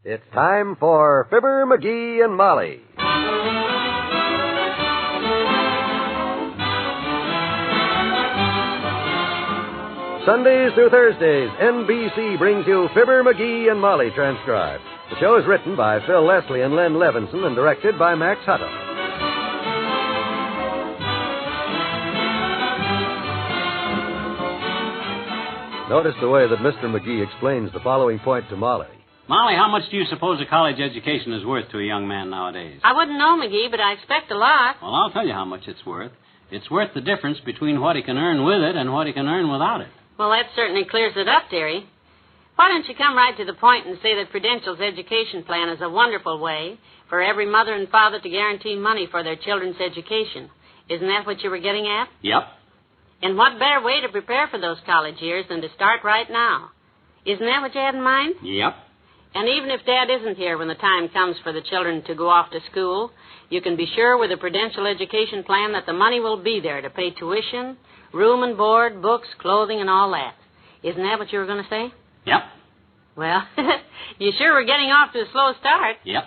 It's time for Fibber McGee and Molly. Sundays through Thursdays, NBC brings you Fibber McGee and Molly transcribed. The show is written by Phil Leslie and Len Levinson and directed by Max Hutto. Notice the way that Mr. McGee explains the following point to Molly. Molly, how much do you suppose a college education is worth to a young man nowadays? I wouldn't know, McGee, but I expect a lot. Well, I'll tell you how much it's worth. It's worth the difference between what he can earn with it and what he can earn without it. Well, that certainly clears it up, dearie. Why don't you come right to the point and say that Prudential's education plan is a wonderful way for every mother and father to guarantee money for their children's education. Isn't that what you were getting at? Yep. And what better way to prepare for those college years than to start right now? Isn't that what you had in mind? Yep. And even if Dad isn't here when the time comes for the children to go off to school, you can be sure with a Prudential education plan that the money will be there to pay tuition, room and board, books, clothing, and all that. Isn't that what you were going to say? Yep. Well, you sure were getting off to a slow start. Yep.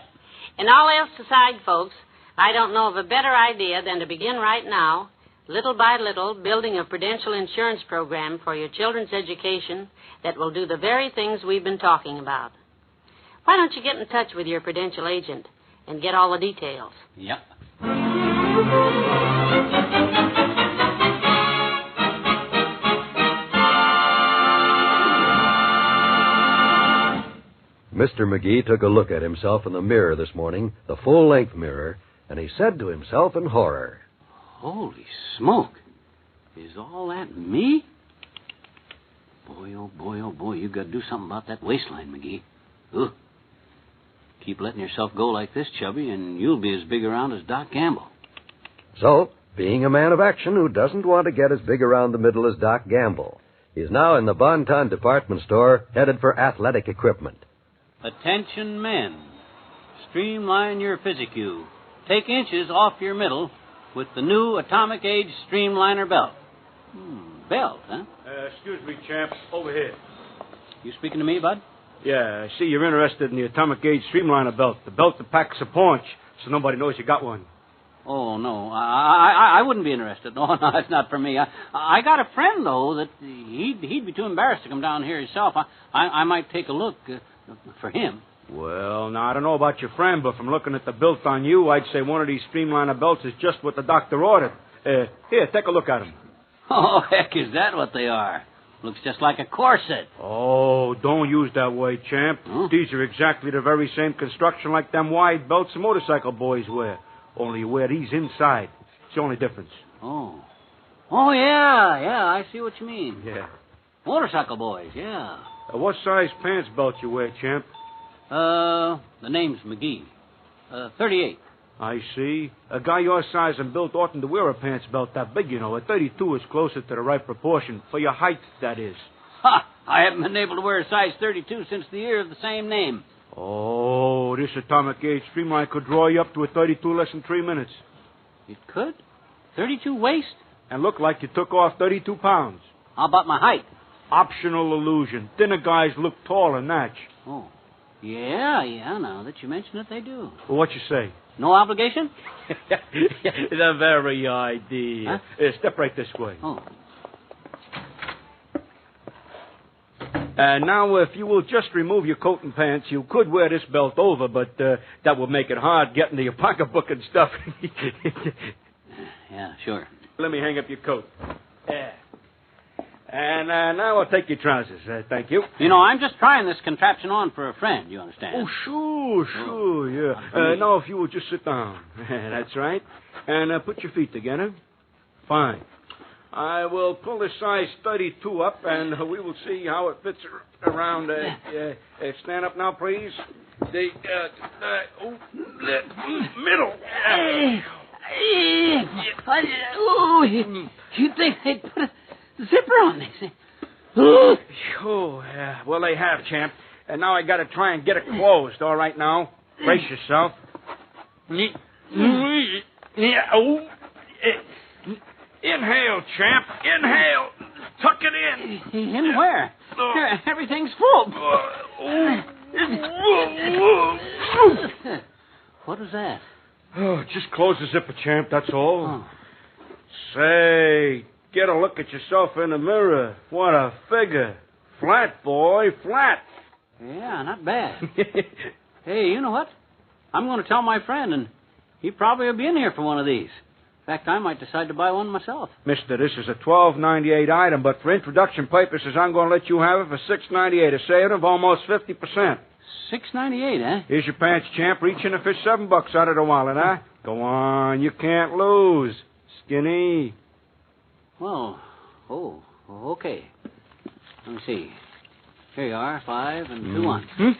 And all else aside, folks, I don't know of a better idea than to begin right now, little by little, building a Prudential insurance program for your children's education that will do the very things we've been talking about. Why don't you get in touch with your Prudential agent and get all the details? Yep. Mr. McGee took a look at himself in the mirror this morning, the full-length mirror, and he said to himself in horror, Holy smoke. Is all that me? Boy, oh boy, you've got to do something about that waistline, McGee. Ugh. Keep letting yourself go like this, Chubby, and you'll be as big around as Doc Gamble. So, being a man of action who doesn't want to get as big around the middle as Doc Gamble, he's now in the Bon Ton department store headed for athletic equipment. Attention, men. Streamline your physique. Take inches off your middle with the new Atomic Age Streamliner belt. Belt, huh? Excuse me, champ. Over here. You speaking to me, bud? Yeah, I see you're interested in the Atomic Age Streamliner belt. The belt that packs a punch, so nobody knows you got one. Oh, no. I wouldn't be interested. No, that's not for me. I got a friend, though, that he'd be too embarrassed to come down here himself. I might take a look for him. Well, now, I don't know about your friend, but from looking at the built on you, I'd say one of these Streamliner belts is just what the doctor ordered. Here, take a look at them. Oh, heck, is that what they are? Looks just like a corset. Oh, don't use that way, champ. Huh? These are exactly the very same construction like them wide belts the motorcycle boys wear. Only you wear these inside. It's the only difference. Oh, yeah, I see what you mean. Yeah. Motorcycle boys, yeah. What size pants belt you wear, champ? The name's McGee. 38. I see. A guy your size and built oughtn't to wear a pants belt that big, you know. A 32 is closer to the right proportion. For your height, that is. Ha! I haven't been able to wear a size 32 since the year of the same name. Oh, this Atomic Age Streamline could draw you up to a 32 less than 3 minutes. It could? 32 waist? And look like you took off 32 pounds. How about my height? Optional illusion. Thinner guys look tall and match. Oh, yeah, now that you mention it, they do. Well, what you say? No obligation? The very idea. Huh? Step right this way. Oh. Now, if you will just remove your coat and pants, you could wear this belt over, but that would make it hard getting to your pocketbook and stuff. Yeah, sure. Let me hang up your coat. And now I'll take your trousers. Thank you. You know, I'm just trying this contraption on for a friend, you understand? Oh, sure, yeah. Now, if you will just sit down. That's right. And put your feet together. Fine. I will pull the size 32 up, and we will see how it fits around. Stand up now, please. The middle. You'd think they'd put a zipper on this. Oh, yeah. Well, they have, champ. And now I got to try and get it closed. All right, now. Brace yourself. Inhale, champ. Inhale. Tuck it in. In where? Everything's full. What was that? Oh, just close the zipper, champ, that's all. Oh. Say, get a look at yourself in the mirror. What a figure. Flat, boy, flat. Yeah, not bad. Hey, you know what? I'm going to tell my friend, and he probably will be in here for one of these. In fact, I might decide to buy one myself. Mister, this is a $12.98 item, but for introduction purposes, I'm going to let you have it for $6.98, a saving of almost 50%. $6.98, eh? Here's your pants, champ. Reach in and fish $7 out of the wallet, huh? Go on, you can't lose. Skinny. Well, okay. Let me see. Here you are, 5 and 2 1.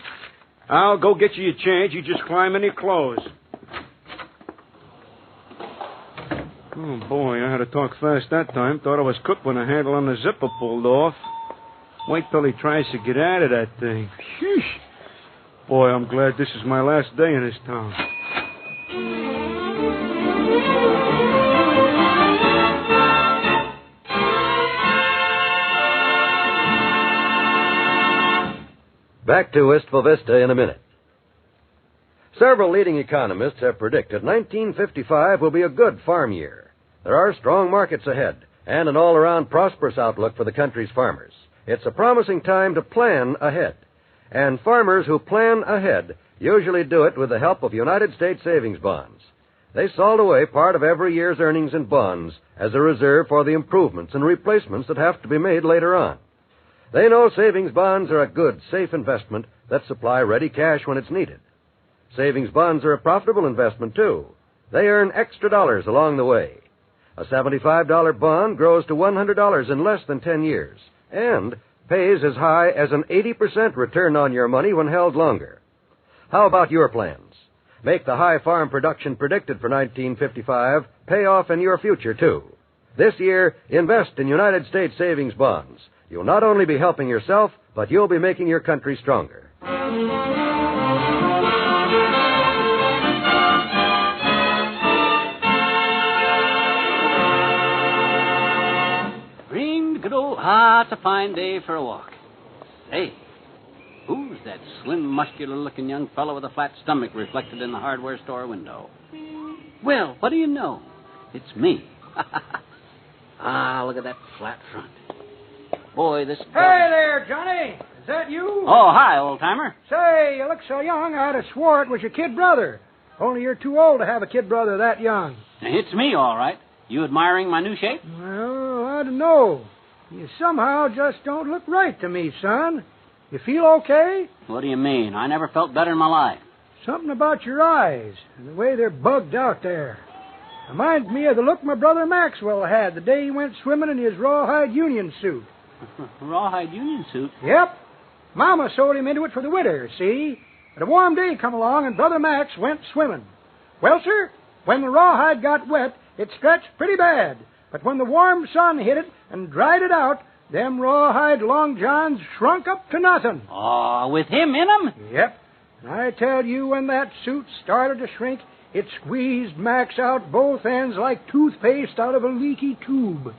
I'll go get you your change. You just climb in your clothes. Oh, boy, I had to talk fast that time. Thought I was cooked when the handle on the zipper pulled off. Wait till he tries to get out of that thing. Phew. Boy, I'm glad this is my last day in this town. Back to Wistful Vista in a minute. Several leading economists have predicted 1955 will be a good farm year. There are strong markets ahead and an all-around prosperous outlook for the country's farmers. It's a promising time to plan ahead. And farmers who plan ahead usually do it with the help of United States savings bonds. They salt away part of every year's earnings in bonds as a reserve for the improvements and replacements that have to be made later on. They know savings bonds are a good, safe investment that supply ready cash when it's needed. Savings bonds are a profitable investment, too. They earn extra dollars along the way. A $75 bond grows to $100 in less than 10 years and pays as high as an 80% return on your money when held longer. How about your plans? Make the high farm production predicted for 1955 pay off in your future, too. This year, invest in United States savings bonds. You'll not only be helping yourself, but you'll be making your country stronger. Ring the good old, it's a fine day for a walk. Say, who's that slim, muscular-looking young fellow with a flat stomach reflected in the hardware store window? Well, what do you know? It's me. Look at that flat front. Boy, this... Hey there, Johnny. Is that you? Oh, hi, old-timer. Say, you look so young, I'd have swore it was your kid brother. Only you're too old to have a kid brother that young. It's me, all right. You admiring my new shape? Well, I don't know. You somehow just don't look right to me, son. You feel okay? What do you mean? I never felt better in my life. Something about your eyes and the way they're bugged out there. Reminds me of the look my brother Maxwell had the day he went swimming in his rawhide union suit. Rawhide union suit? Yep. Mama sewed him into it for the winter, see? But a warm day come along and Brother Max went swimming. Well, sir, when the rawhide got wet, it stretched pretty bad. But when the warm sun hit it and dried it out, them rawhide long johns shrunk up to nothing. Oh, with him in 'em? Yep. And I tell you, when that suit started to shrink, it squeezed Max out both ends like toothpaste out of a leaky tube.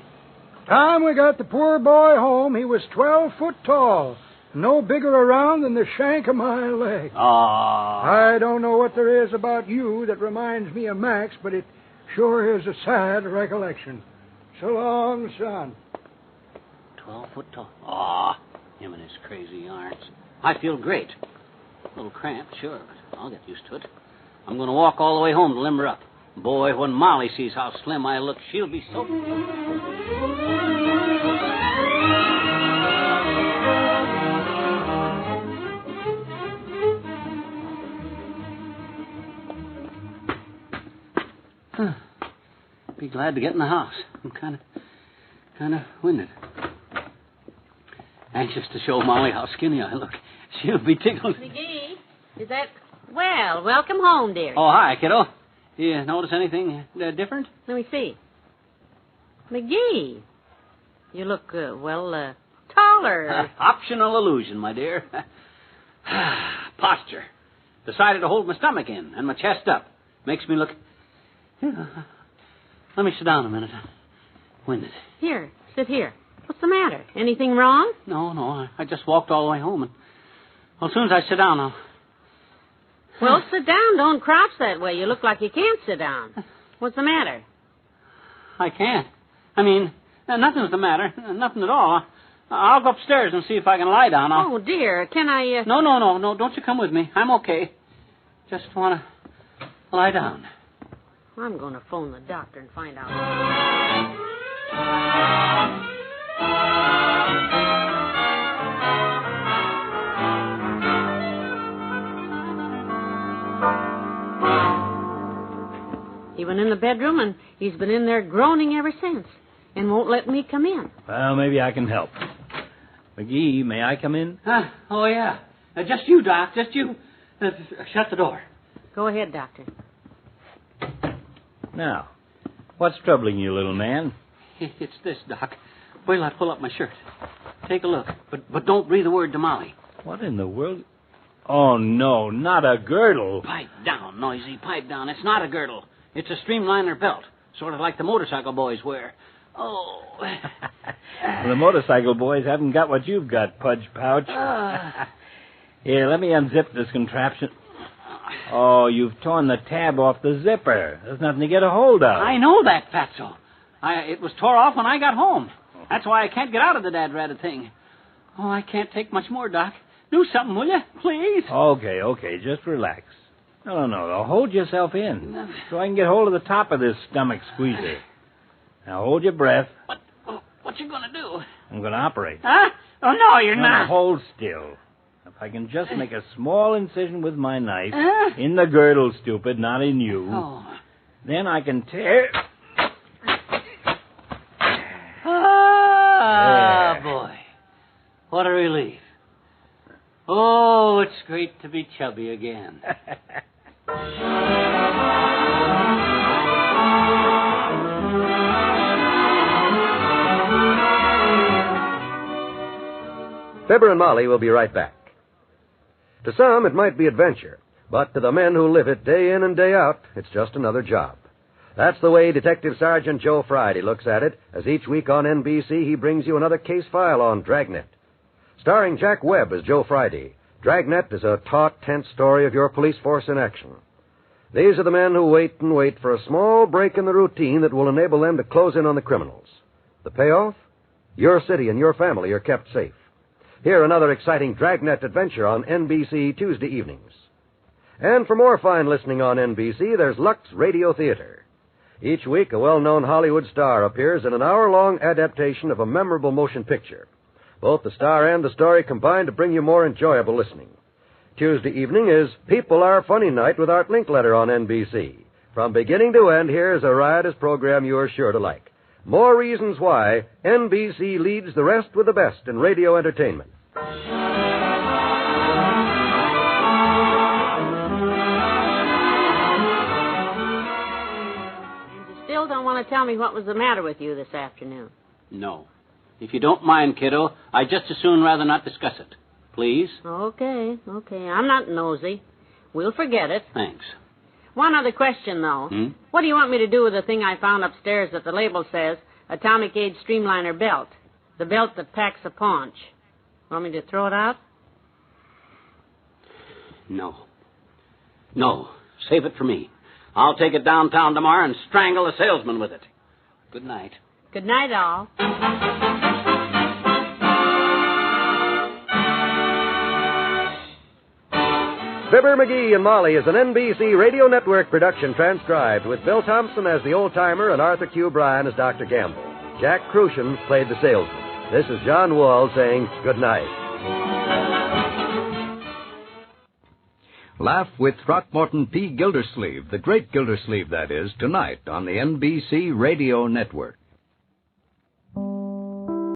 Time we got the poor boy home, he was 12 foot tall, no bigger around than the shank of my leg. I don't know what there is about you that reminds me of Max, but it sure is a sad recollection. So long, son. 12 foot tall. Him and his crazy arms. I feel great. A little cramped, sure, but I'll get used to it. I'm going to walk all the way home to limber up. Boy, when Molly sees how slim I look, she'll be so... Be glad to get in the house. I'm kind of winded. Anxious to show Molly how skinny I look. She'll be tickled. McGee, is that... Well, welcome home, dear. Oh, hi, kiddo. You notice anything different? Let me see. McGee, you look, taller. Optional illusion, my dear. Posture. Decided to hold my stomach in and my chest up. Makes me look... Let me sit down a minute. Winded. Here, sit here. What's the matter? Anything wrong? No. I just walked all the way home. And, well, as soon as I sit down, Well, sit down. Don't crouch that way. You look like you can't sit down. What's the matter? I can't. I mean, nothing's the matter. Nothing at all. I'll go upstairs and see if I can lie down. Oh, dear. Can I... No. Don't you come with me. I'm okay. Just want to lie down. I'm going to phone the doctor and find out. He went in the bedroom, and he's been in there groaning ever since, and won't let me come in. Well, maybe I can help. McGee, may I come in? Oh, yeah. Just you, Doc. Just you. Shut the door. Go ahead, Doctor. Now, what's troubling you, little man? It's this, Doc. Wait till I pull up my shirt. Take a look. But don't breathe a word to Molly. What in the world? Oh, no, not a girdle. Pipe down, Noisy. Pipe down. It's not a girdle. It's a streamliner belt, sort of like the motorcycle boys wear. Oh. Well, the motorcycle boys haven't got what you've got, Pudge Pouch. Here, let me unzip this contraption. Oh, you've torn the tab off the zipper. There's nothing to get a hold of. I know that, Fatso. It was tore off when I got home. That's why I can't get out of the dad-ratted thing. Oh, I can't take much more, Doc. Do something, will you? Please? Okay. Just relax. No. Hold yourself in so I can get hold of the top of this stomach squeezer. Now, hold your breath. What you gonna do? I'm gonna operate. Huh? Oh, no, you're not. Hold still. If I can just make a small incision with my knife in the girdle, stupid, not in you, then I can tear... Ah, boy. What a relief. Oh, it's great to be chubby again. Fibber and Molly will be right back. To some, it might be adventure, but to the men who live it day in and day out, it's just another job. That's the way Detective Sergeant Joe Friday looks at it, as each week on NBC he brings you another case file on Dragnet. Starring Jack Webb as Joe Friday, Dragnet is a taut, tense story of your police force in action. These are the men who wait and wait for a small break in the routine that will enable them to close in on the criminals. The payoff? Your city and your family are kept safe. Hear another exciting Dragnet adventure on NBC Tuesday evenings. And for more fine listening on NBC, there's Lux Radio Theater. Each week, a well-known Hollywood star appears in an hour-long adaptation of a memorable motion picture. Both the star and the story combine to bring you more enjoyable listening. Tuesday evening is People Are Funny Night with Art Linkletter on NBC. From beginning to end, here's a riotous program you are sure to like. More reasons why NBC leads the rest with the best in radio entertainment. And you still don't want to tell me what was the matter with you this afternoon? No. If you don't mind, kiddo, I'd just as soon rather not discuss it. Please? Okay. I'm not nosy. We'll forget it. Thanks. One other question, though. What do you want me to do with the thing I found upstairs that the label says Atomic Age Streamliner Belt? The belt that packs a paunch. Want me to throw it out? No. Save it for me. I'll take it downtown tomorrow and strangle a salesman with it. Good night. Good night, all. Fibber McGee and Molly is an NBC Radio Network production transcribed with Bill Thompson as the old-timer and Arthur Q. Bryan as Dr. Gamble. Jack Crucian played the salesman. This is John Wall saying good night. Laugh with Throckmorton P. Gildersleeve, the great Gildersleeve, that is, tonight on the NBC Radio Network.